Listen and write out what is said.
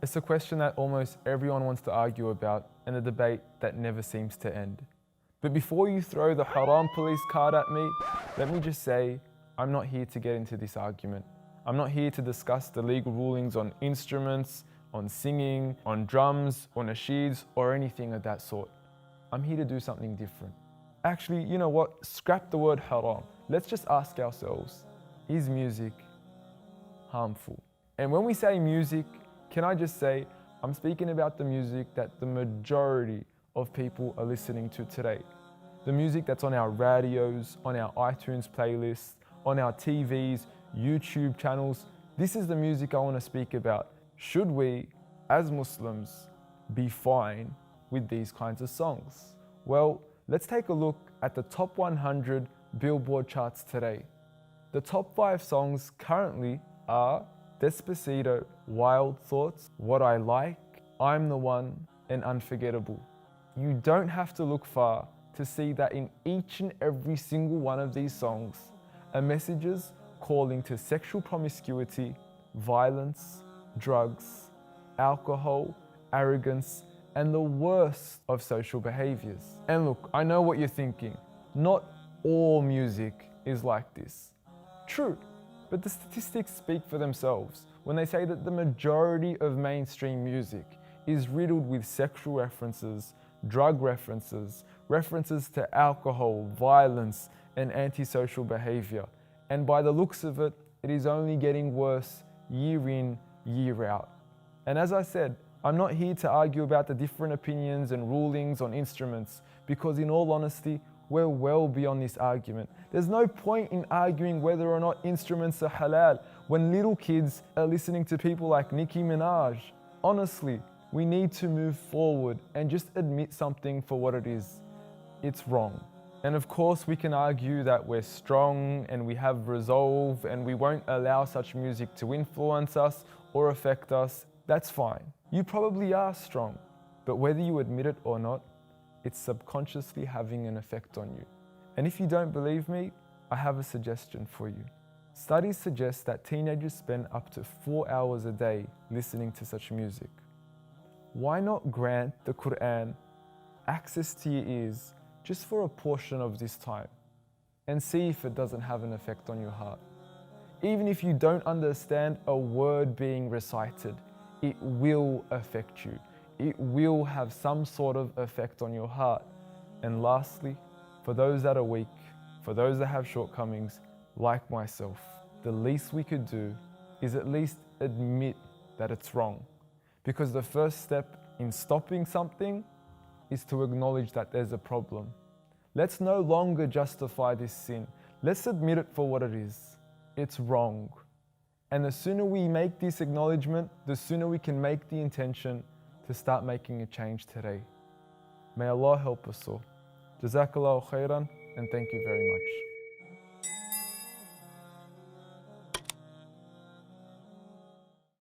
It's a question that almost everyone wants to argue about and a debate that never seems to end. But before you throw the Haram police card at me, let me just say, I'm not here to get into this argument. I'm not here to discuss the legal rulings on instruments, on singing, on drums, or nasheeds, or anything of that sort. I'm here to do something different. Actually, you know what? Scrap the word haram. Let's just ask ourselves, is music harmful? And when we say music, can I just say, I'm speaking about the music that the majority of people are listening to today. The music that's on our radios, on our iTunes playlists, on our TVs, YouTube channels. This is the music I want to speak about. Should we, as Muslims, be fine with these kinds of songs? Well, let's take a look at the top 100 Billboard charts today. The top 5 songs currently are Despacito, Wild Thoughts, What I Like, I'm the One, and Unforgettable. You don't have to look far to see that in each and every single one of these songs are messages calling to sexual promiscuity, violence, drugs, alcohol, arrogance, and the worst of social behaviors. And look, I know what you're thinking. Not all music is like this. True, but the statistics speak for themselves when they say that the majority of mainstream music is riddled with sexual references, drug references, references to alcohol, violence, and antisocial behavior. And by the looks of it, it is only getting worse year in, year out. And as I said, I'm not here to argue about the different opinions and rulings on instruments, because in all honesty, we're well beyond this argument. There's no point in arguing whether or not instruments are halal when little kids are listening to people like Nicki Minaj. Honestly, we need to move forward and just admit something for what it is. It's wrong. And of course, we can argue that we're strong and we have resolve and we won't allow such music to influence us or affect us. That's fine. You probably are strong, but whether you admit it or not, it's subconsciously having an effect on you. And if you don't believe me, I have a suggestion for you. Studies suggest that teenagers spend up to 4 hours a day listening to such music. Why not grant the Quran access to your ears just for a portion of this time and see if it doesn't have an effect on your heart? Even if you don't understand a word being recited, it will affect you. It will have some sort of effect on your heart. And lastly, for those that are weak, for those that have shortcomings, like myself, the least we could do is at least admit that it's wrong. Because the first step in stopping something is to acknowledge that there's a problem. Let's no longer justify this sin. Let's admit it for what it is. It's wrong. And the sooner we make this acknowledgement, the sooner we can make the intention to start making a change today. May Allah help us all. Jazakallahu khairan, and thank you very much.